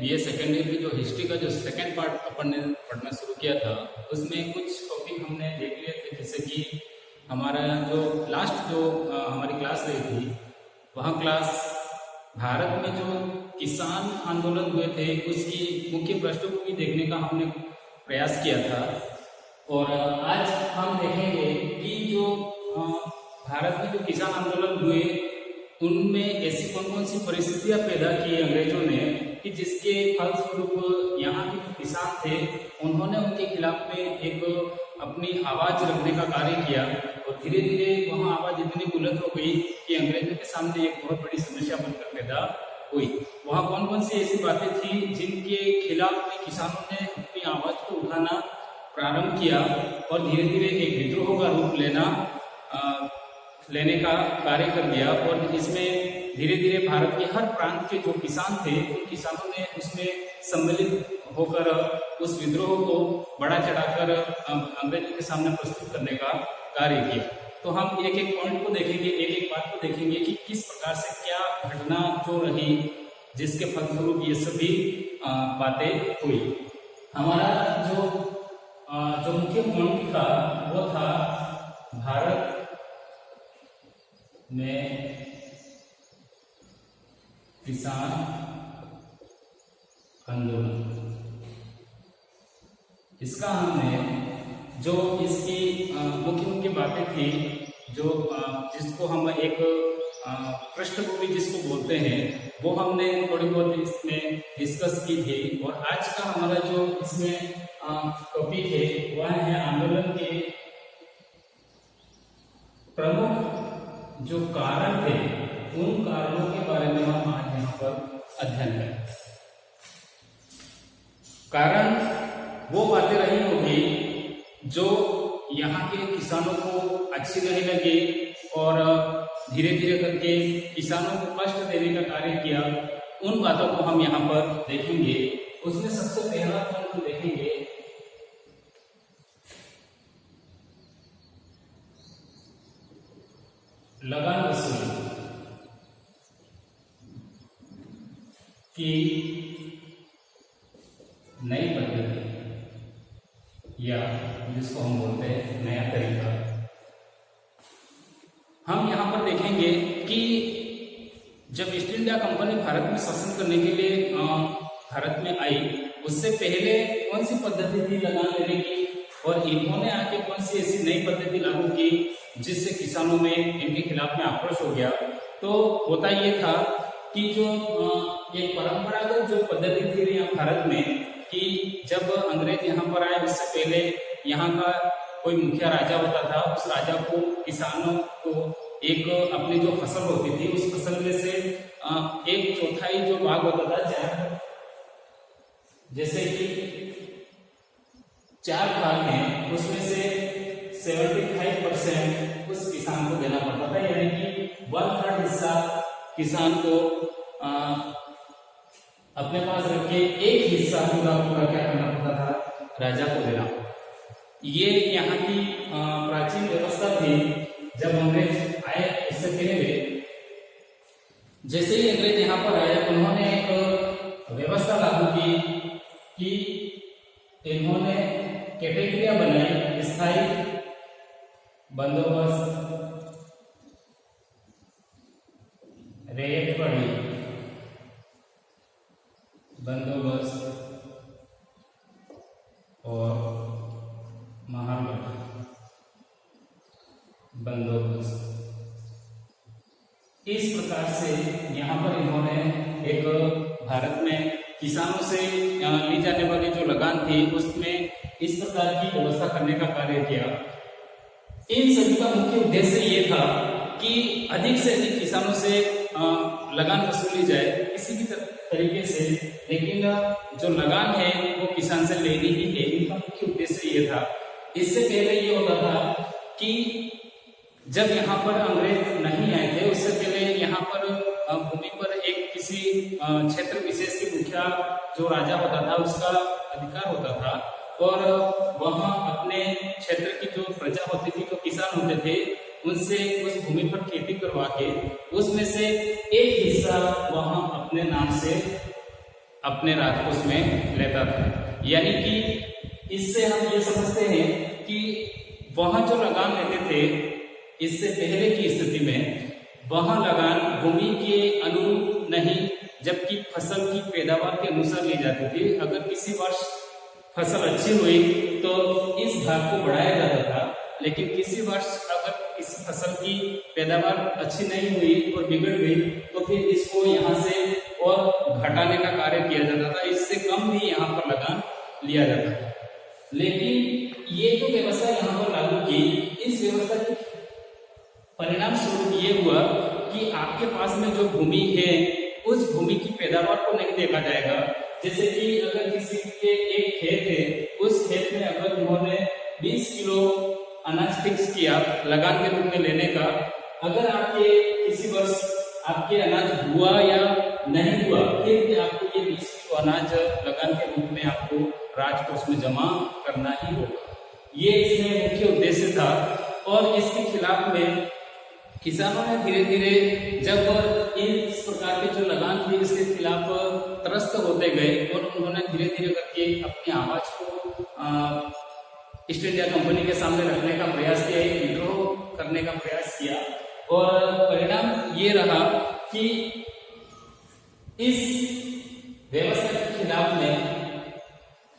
BA second year की जो history का जो सेकेंड पार्ट अपन ने पढ़ना शुरू किया था, उसमें कुछ टॉपिक हमने देख लिए थे। जैसे कि हमारा जो लास्ट जो हमारी क्लास रही थी, वह क्लास भारत में जो किसान आंदोलन हुए थे उसकी मुख्य पृष्ठभूमि देखने का हमने प्रयास किया था। और आज हम देखेंगे कि जो भारत में जो किसान आंदोलन हुए उनमें ऐसी कौन कौन सी परिस्थितियां पैदा की अंग्रेजों ने कि जिसके फलस्वरूप यहाँ के जो किसान थे उन्होंने उनके खिलाफ में एक अपनी आवाज रखने का कार्य किया। और धीरे धीरे वह आवाज इतनी बुलंद हो गई कि अंग्रेजों के सामने एक बहुत बड़ी समस्या बनकर पैदा हुई। वहाँ कौन कौन सी ऐसी बातें थी जिनके खिलाफ में किसानों ने अपनी आवाज को उठाना प्रारंभ किया और धीरे धीरे एक विद्रोह का रूप लेने का कार्य कर दिया। और इसमें धीरे धीरे भारत के हर प्रांत के जो किसान थे उन किसानों ने उसमें सम्मिलित होकर उस विद्रोह को बढ़ा चढ़ाकर अंग्रेजों के सामने प्रस्तुत करने का कार्य किया। तो हम एक एक पॉइंट को देखेंगे, एक एक बात को देखेंगे कि किस प्रकार से क्या घटना जो रही जिसके फलस्वरूप ये सभी बातें हुई। हमारा जो मुख्य पॉइंट था वो था भारत में किसान आंदोलन। इसका हमने जो इसकी मुख्य मुख्य बातें थी जो जिसको हम एक पृष्ठभूमि जिसको बोलते हैं वो हमने थोड़ी बहुत इसमें डिस्कस की थी। और आज का हमारा जो इसमें टॉपिक है वह है आंदोलन के प्रमुख जो कारण थे उन कारणों के बारे में हम आज यहाँ पर अध्ययन करें। कारण वो बातें रही होगी जो यहाँ के किसानों को अच्छी नहीं लगी और धीरे धीरे करके किसानों को कष्ट देने का कार्य किया। उन बातों को हम यहाँ पर देखेंगे। उसमें सबसे पहला पॉइंट हम देखेंगे लगान वसूली की नई पद्धति या जिसको हम बोलते हैं नया तरीका। हम यहाँ पर देखेंगे कि जब ईस्ट इंडिया कंपनी भारत में शासन करने के लिए भारत में आई, उससे पहले कौन सी पद्धति थी लगान लेने की और इन्होंने आके कौन सी ऐसी नई पद्धति लागू की जिससे किसानों में इनके खिलाफ में आक्रोश हो गया। तो होता ये था कि जो एक परंपरागत जो पद्धति थी यहाँ भारत में कि जब अंग्रेज यहाँ पर आए उससे पहले यहाँ का कोई मुखिया राजा होता था, उस राजा को किसानों को एक अपनी जो फसल होती थी उस फसल में से 1/4 जो भाग होता था, जैसे कि 4 भाग हैं उसमें से 75% उस किसान को देना पड़ता था, यानी कि 1/3 हिस्सा किसान को अपने पास रख के 1 हिस्सा पूरा क्या करना पड़ता था, राजा को देना। ये यहाँ की प्राचीन व्यवस्था थी जब अंग्रेज आए। इससे पहले जैसे ही अंग्रेज यहाँ पर आए उन्होंने एक व्यवस्था लागू की कि इन्होंने कैटेगरियां बनाई, स्थायी बंदोबस्त, रेत पड़ी बंदोबस्त और महागठ बंदोबस्त। इस प्रकार से यहाँ पर इन्होंने एक भारत में किसानों से ली जाने वाली जो लगान थी उसमें इस प्रकार की व्यवस्था करने का कार्य किया। इन सभी का मुख्य उद्देश्य ये था कि अधिक से अधिक किसानों से लगान वसूली जाए किसी भी तरीके से, लेकिन जो लगान है वो किसान से लेनी ही है। इनका मुख्य उद्देश्य ये था। इससे पहले ये होता था कि जब यहाँ पर अंग्रेज नहीं आए थे उससे पहले यहाँ पर भूमि पर एक किसी क्षेत्र विशेष के मुखिया जो राजा होता था उसका अधिकार होता था और वहाँ अपने क्षेत्र की जो प्रजा होती थी, जो किसान होते थे, उनसे उस भूमि पर खेती करवा के उसमें से एक हिस्सा वहाँ अपने नाम से अपने राज को उसमें लेता था। यानी कि इससे हम ये समझते हैं कि वहां जो लगान लेते थे इससे पहले की स्थिति में, वहां लगान भूमि के अनुरूप नहीं, जबकि फसल की पैदावार के अनुसार ली जाती थी। अगर किसी वर्ष फसल अच्छी हुई तो इस भाग को बढ़ाया जाता था, लेकिन किसी वर्ष अगर किसी फसल की पैदावार अच्छी नहीं हुई और बिगड़ गई तो फिर इसको यहाँ से और घटाने का कार्य किया जाता था, इससे कम भी यहाँ पर लगान लिया जाता था। लेकिन ये जो व्यवस्था यहाँ पर लागू की, इस व्यवस्था के परिणाम स्वरूप ये हुआ कि आपके पास में जो भूमि है उस भूमि की पैदावार को नहीं देखा जाएगा। जैसे कि अगर किसी के एक खेत है, उस खेत में अगर उन्होंने 20 किलो अनाज फिक्स किया लगान के रूप में लेने का, अगर आपके किसी वर्ष आपके अनाज हुआ या नहीं हुआ, फिर भी आपको ये 20 किलो अनाज लगान के रूप में आपको राजकोष में जमा करना ही होगा। ये इसमें मुख्य उद्देश्य था। और इसके खिलाफ में किसानों ने धीरे धीरे जब इस प्रकार के जो लगान थे इसके खिलाफ त्रस्त होते गए और उन्होंने धीरे धीरे करके अपनी आवाज को ईस्ट इंडिया कंपनी के सामने रखने का प्रयास किया, एक विद्रोह करने का प्रयास किया। और परिणाम ये रहा कि इस व्यवस्था के खिलाफ में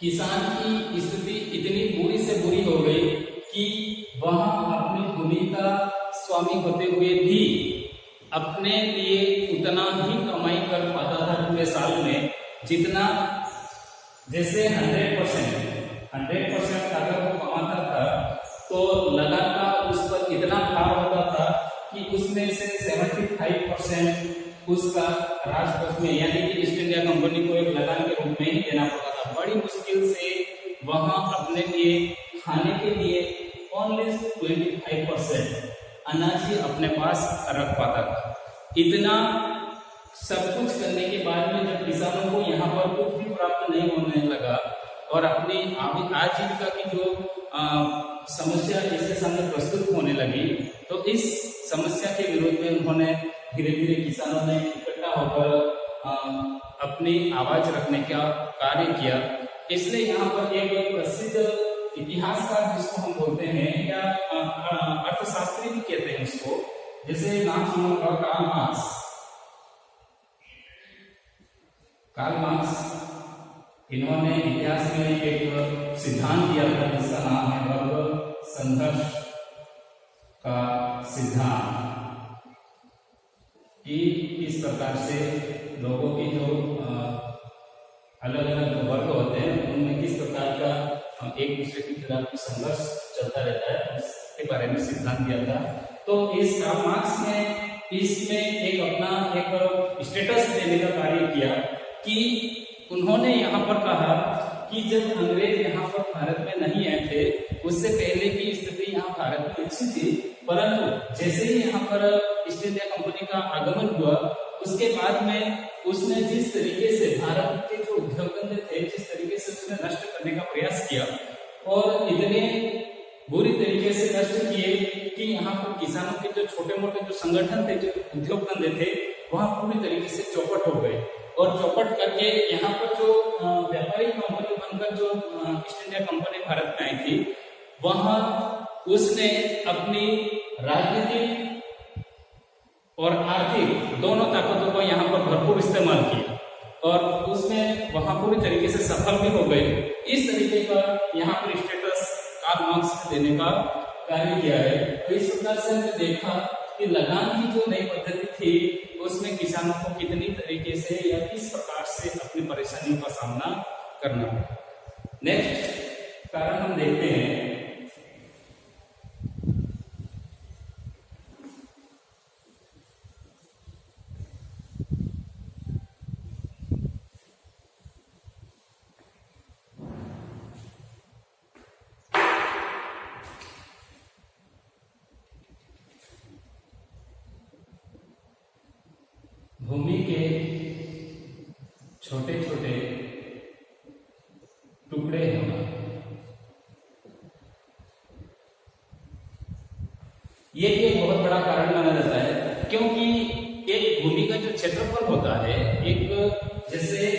किसान की स्थिति इतनी बुरी से बुरी हो गई कि वहां अपनी भूमि का स्वामी होते हुए भी अपने लिए उतना ही कमाई कर पाता था पूरे साल में, जितना जैसे 100% अगर वो कमाता था तो लगान का उस पर इतना भार होता था कि उसमें से 75% उसका राजकोष में, यानी कि ईस्ट इंडिया कंपनी को एक लगान के रूप में ही देना पड़ता था। बड़ी मुश्किल से वहां अपने लिए खाने के लिए ओनली 25% अनाज ही अपने पास रख पाता था। इतना सब कुछ करने के बाद में जब किसानों को यहाँ पर कुछ भी प्राप्त नहीं होने लगा और अपनी आजीविका की जो समस्या इसके सामने प्रस्तुत होने लगी, तो इस समस्या के विरोध में उन्होंने धीरे धीरे किसानों ने इकट्ठा होकर अपनी आवाज रखने का कार्य किया। इसलिए यहाँ पर एक प्रसिद्ध इतिहासकार जिसको हम बोलते हैं या अर्थशास्त्री भी कहते हैं उसको, जैसे नाम सुना होगा कार्ल मार्क्स। इन्होंने इतिहास में एक सिद्धांत दिया था जिसका नाम है वर्ग संघर्ष का सिद्धांत, कि इस प्रकार से लोगों की जो अलग अलग वर्ग होते हैं उनमें किस प्रकार का एक दूसरे के खिलाफ संघर्ष चलता रहता है, इसके बारे में सिद्धांत दिया था। तो इस कार्ल मार्क्स ने इसमें एक अपना एक स्टेटस देने का कार्य किया कि उन्होंने यहाँ पर कहा कि जब अंग्रेज यहाँ पर भारत में नहीं आए थे उससे पहले की स्थिति यहाँ भारत में अच्छी थी, परंतु जैसे ही यहाँ पर ईस्ट इंडिया कंपनी का आगमन हुआ उसके बाद में उसने जिस तरीके से भारत के जो उद्योग धंधे थे जिस तरीके से उसने नष्ट करने का प्रयास किया और इतने बुरी तरीके से नष्ट किए कि यहाँ पर किसानों के जो छोटे मोटे जो संगठन थे, जो उद्योग धंधे थे, वहां पूरी तरीके से चौपट हो गए। और चौपट करके यहाँ पर जो व्यापारिक कंपनी बनकर जो ईस्ट इंडिया कंपनी भारत में आई थी, वहां उसने अपनी राजनीतिक और आर्थिक दोनों ताकतों को यहाँ पर भरपूर इस्तेमाल किया और उसमें वहां पूरी तरीके से सफल भी हो गए। इस तरीके का यहाँ पर स्टेटस कार्ल मार्क्स ने देने का कार्य किया है। तो इस प्रकार से हमने देखा कि लगान की जो नई पद्धति थी उसमें किसानों को कितनी तरीके से या किस प्रकार से अपनी परेशानियों का सामना करना पड़ा। नेक्स्ट कारण हम देखते हैं भूमि के छोटे छोटे टुकड़े होना। ये भी एक बहुत बड़ा कारण माना जाता है, क्योंकि एक भूमि का जो क्षेत्रफल होता है, एक जैसे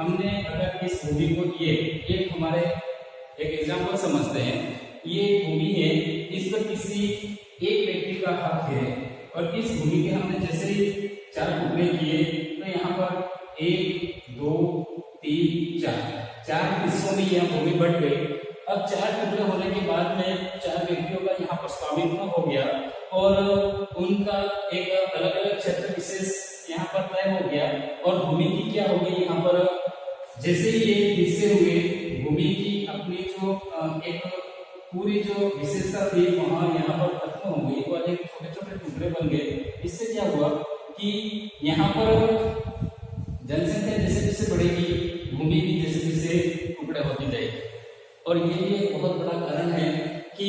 हमने अगर इस भूमि को ये एक हमारे एक एग्जाम्पल समझते हैं, ये भूमि है, इस पर किसी एक व्यक्ति का हक है और इस भूमि के हमने जैसे ही 4 टुकड़े किए तो यहाँ पर 1 2 3 4 हिस्सों में यह भूमि बढ़ गई। अब 4 टुकड़े होने के बाद में 4 व्यक्तियों का यहाँ पर स्वामित्व हो गया और उनका एक अलग अलग क्षेत्र विशेष यहाँ पर तय हो गया और भूमि की क्या हो गई, यहाँ पर जैसे ही ये हिस्से हुए भूमि की अपनी जो एक पूरी जो विशेषता थी वहां यहाँ पर खत्म हो गई और एक छोटे छोटे टुकड़े बन गए। इससे क्या हुआ कि यहाँ पर जनसंख्या जैसे जैसे बढ़ेगी भूमि भी जैसे जैसे टुकड़े होती जाएगी और ये भी एक बहुत बड़ा कारण है कि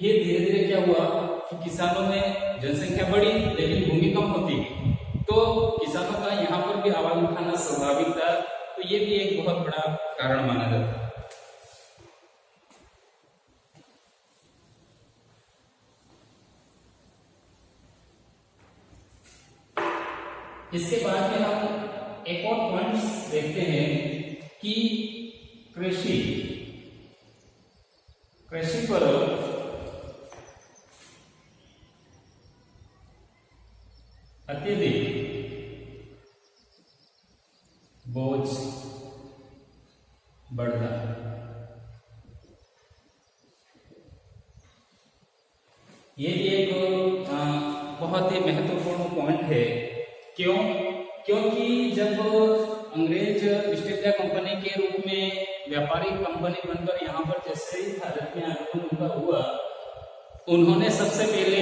ये धीरे धीरे क्या हुआ कि किसानों में जनसंख्या बढ़ी लेकिन भूमि कम होती गई, तो किसानों का यहाँ पर भी आवाज उठाना स्वाभाविक था। तो ये भी एक बहुत बड़ा कारण माना जाता है। इसके बाद में हम एक और पॉइंट देखते हैं कि कृषि पर अत्यधिक बोझ बढ़ रहा है। ये भी एक बहुत ही महत्वपूर्ण पॉइंट है। क्यों? क्योंकि जब अंग्रेज ईस्ट इंडिया कंपनी के रूप में व्यापारिक कंपनी बनकर यहाँ पर जैसे ही भारत में आगमन उनका हुआ, उन्होंने सबसे पहले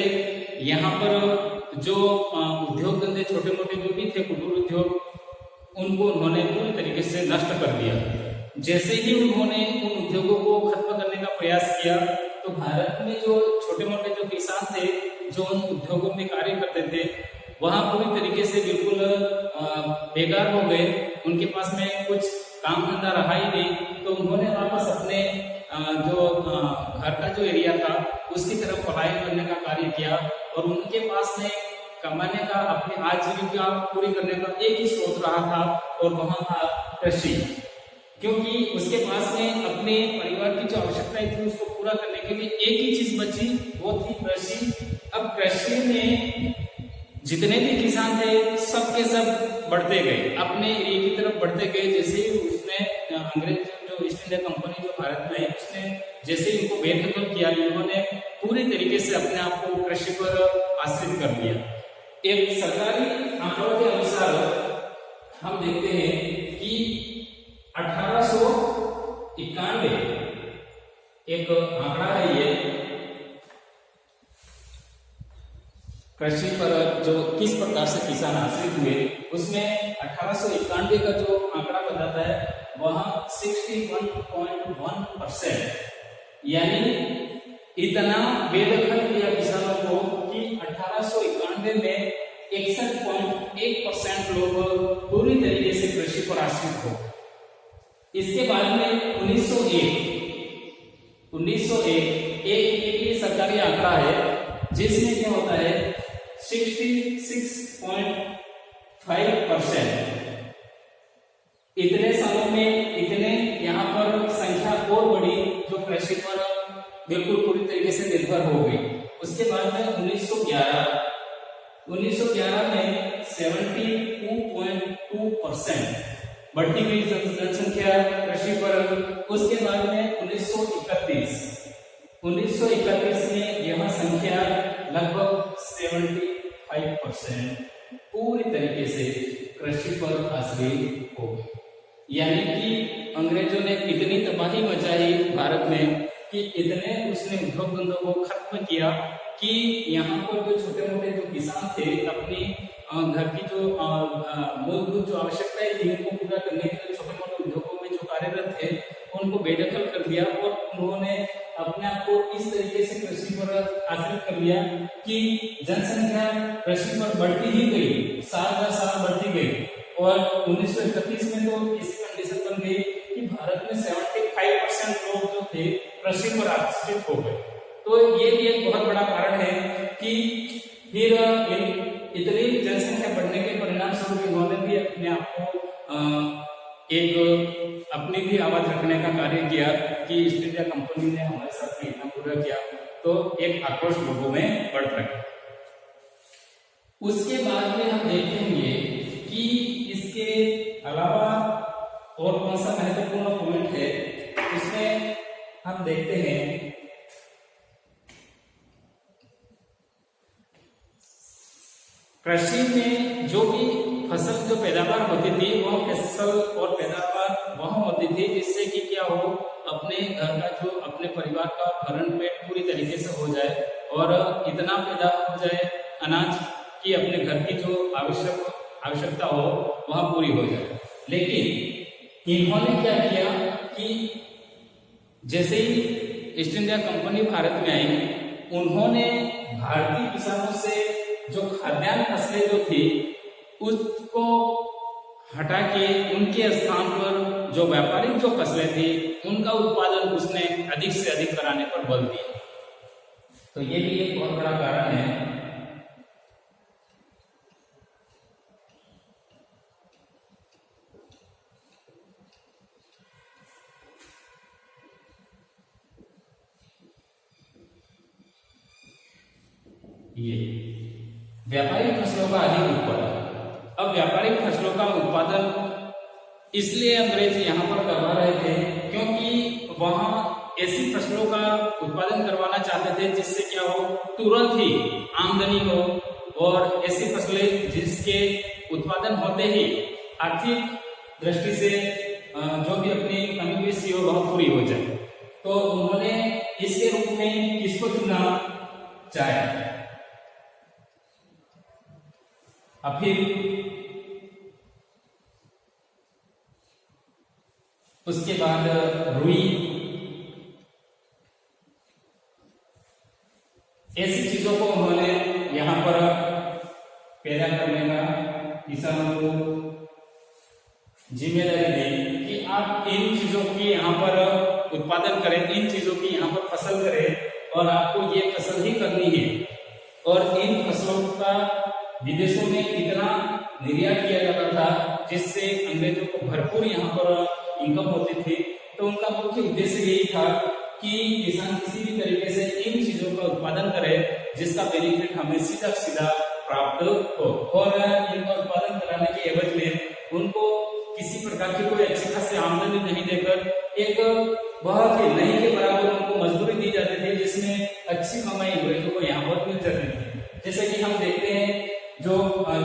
यहाँ पर जो उद्योग धंधे छोटे मोटे जो भी थे, कुटीर उद्योग, उनको उन्होंने पूरी तरीके से नष्ट कर दिया। जैसे ही उन्होंने उन उद्योगों को खत्म करने का प्रयास किया तो भारत में जो छोटे मोटे जो किसान थे जो उन उद्योगों में कार्य करते थे वहां पूरी तरीके से बिल्कुल बेकार हो गए। उनके पास में कुछ काम धंधा रहा ही नहीं, तो उन्होंने वापस अपने जो घर का जो एरिया था उसकी तरफ पलायन करने का कार्य किया और उनके पास में कमाने का, अपनी आजीविका पूरी करने का एक ही स्रोत रहा था और वहां था कृषि। क्योंकि उसके पास में अपने परिवार की जो आवश्यकताएं थी उसको पूरा करने के लिए एक ही चीज बची, वो थी कृषि। अब कृषि में जितने भी किसान थे सब के सब बढ़ते गए, अपने एरिया की तरफ बढ़ते गए। जैसे ही उसने अंग्रेज जो ईस्ट इंडिया कंपनी जो भारत में है उसने जैसे ही इनको बेदखल किया, इन्होंने पूरी तरीके से अपने आप को कृषि पर आश्रित कर दिया। एक सरकारी आंकड़ों के अनुसार हम देखते हैं कि 1891 एक आंकड़ा है, ये कृषि पर जो किस प्रकार से किसान आश्रित हुए उसमें 1891 का जो आंकड़ा बताता है वहां 61.1%, यानी इतना बेदखल किया किसानों को कि 1891 में 61.1% लोग पूरी तरीके से कृषि पर आश्रित हो। इसके बाद में 1901 एक सरकारी आंकड़ा है जिसमें क्या होता है 66.5%। इतने सालों में इतने यहाँ पर संख्या और बढ़ी जो कृषि पर बिल्कुल पूरी तरीके से निर्भर हो गई। उसके बाद में 1911 में 72.2% बढ़ती गई जनसंख्या कृषि पर। उसके बाद में 1931 में यह संख्या लगभग 75% पूरी तरीके से कृषि पर आश्रित हो गई। यानी कि अंग्रेजों ने इतनी तबाही मचाई भारत में कि इतने उसने उद्योग धंधों को खत्म किया कि यहाँ पर जो छोटे मोटे जो किसान थे अपनी घर की जो मूलभूत जो आवश्यकताएं थी उनको पूरा करने के लिए छोटे मोटे उद्योगों में जो कार्यरत थे उनको बेदखल कर दिया और उन्होंने अपने आप को इस तरीके से कृषि पर आश्रित कर लिया कि जनसंख्या कृषि पर बढ़ती ही गई, साल दर साल बढ़ती गई और 1931 में तो इसी कंडीशन बन गई कि भारत में 75% लोग जो थे कृषि पर आश्रित हो गए। तो ये भी एक बहुत बड़ा कारण है कि फिर इतनी जनसंख्या बढ़ने के परिणाम स्वरूप इन्होंने भी अपने आप को एक अपनी भी आवाज रखने का कार्य किया कि ईस्ट इंडिया कंपनी ने हमारे साथ में इतना बुरा किया, तो एक आक्रोश लोगों में बढ़ रहा। उसके बाद में हम देखेंगे कि इसके अलावा और कौन सा महत्वपूर्ण पॉइंट है, उसमें हम देखते हैं कृषि में जो भी फसल जो पैदावार होती थी वह फसल और पैदावार वह होती थी जिससे कि क्या हो, अपने घर का जो अपने परिवार का भरण पेट पूरी तरीके से हो जाए और इतना पैदा हो जाए अनाज कि अपने घर की जो आवश्यकता हो वह पूरी हो जाए। लेकिन इन्होंने क्या किया कि जैसे ही ईस्ट इंडिया कंपनी भारत में आई, उन्होंने भारतीय किसानों से जो खाद्यान्न फसलें जो थी उसको हटा के उनके स्थान पर जो व्यापारिक जो फसलें थी उनका उत्पादन उसने अधिक से अधिक कराने पर बल दिया। तो ये भी एक बहुत बड़ा कारण है। ये व्यापारिक फसलों का अधिक उत्पादन। अब व्यापारिक फसलों का उत्पादन इसलिए अंग्रेज यहाँ पर करवा रहे थे क्योंकि वहां ऐसी फसलों का उत्पादन करवाना चाहते थे जिससे क्या हो, तुरंत ही आमदनी हो और ऐसी फसलें जिसके उत्पादन होते ही आर्थिक दृष्टि से जो भी अपनी कमी पेशी हो वह पूरी हो जाए। तो उन्होंने इसके रूप में किसको चुना? चाय। फिर उसके बाद रुई, ऐसी चीजों को उन्होंने यहां पर पैदा करने का किसानों को जिम्मेदारी दी कि आप इन चीजों की यहाँ पर उत्पादन करें, इन चीजों की यहाँ पर फसल करें और आपको ये फसल ही करनी है। और इन फसलों का विदेशों में इतना निर्यात किया जाता था जिससे अंग्रेजों को भरपूर यहाँ पर इनकम होती थी। तो उनका मुख्य उद्देश्य यही था कि किसान किसी भी तरीके से इन चीजों का उत्पादन करे जिसका बेनिफिट हमें सीधा सीधा प्राप्त हो, और इनका उत्पादन कराने के एवज में उनको किसी प्रकार की कोई अच्छी खासी आमदनी नहीं देकर एक बहुत ही नहीं के बराबर उनको मजदूरी दी जाती थी जिसमें अच्छी कमाई अंग्रेजों को यहाँ पर मिल जाती थी। जैसे कि हम देखते हैं जो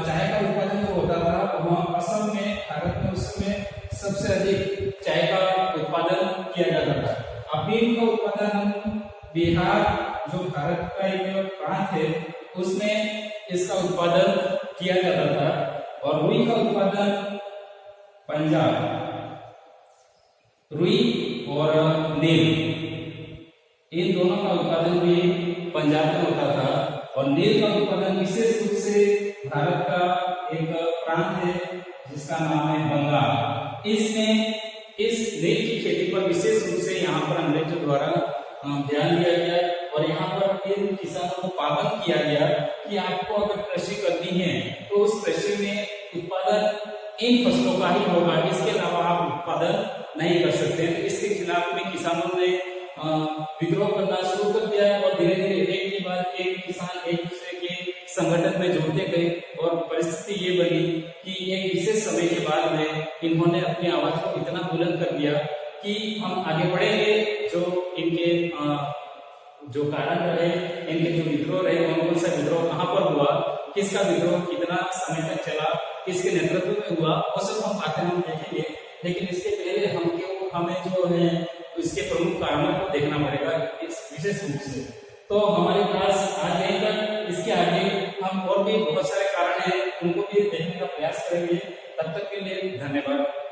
चाय का उत्पादन जो होता था वहाँ असम में, भारत में उस समय सबसे अधिक चाय का उत्पादन किया जाता था। अफीम का उत्पादन बिहार जो भारत का एक प्रांत है उसमें इसका उत्पादन किया जाता था। और रुई का उत्पादन पंजाब, रुई और नील, इन दोनों का उत्पादन भी पंजाब में होता था। और नील का उत्पादन विशेष रूप से भारत का एक प्रांत है जिसका नाम है बंगाल। इसमें इस नील की खेती पर विशेष रूप से यहाँ पर अंग्रेजों द्वारा ध्यान दिया गया और यहाँ पर इन किसानों को पाबंद किया गया कि आपको अगर कृषि करनी है तो उस कृषि में उत्पादन इन फसलों का ही होगा, इसके अलावा आप उत्पादन नहीं कर सकते। तो इसके खिलाफ में किसानों ने विद्रोह करना शुरू कर दिया और धीरे धीरे एक के बाद एक किसान एक दूसरे के संगठन में जुड़ते गए और परिस्थिति ये बनी कि एक विशेष समय के बाद में इन्होंने अपनी आवाज को इतना बुलंद कर दिया कि हम आगे बढ़ेंगे। जो इनके जो कारण रहे, इनके जो विद्रोह रहे, कौन सा विद्रोह कहाँ पर हुआ, किसका विद्रोह कितना समय तक चला, किसके नेतृत्व में हुआ, वो सब हम बातें हम देखेंगे। लेकिन इसके पहले हमें जो है इसके प्रमुख कारणों को देखना पड़ेगा इस विशेष रूप से। तो हमारे पास आज यहीं तक, इसके आगे हम और भी बहुत सारे कारण हैं उनको भी देखने का प्रयास करेंगे। तब तक के लिए धन्यवाद।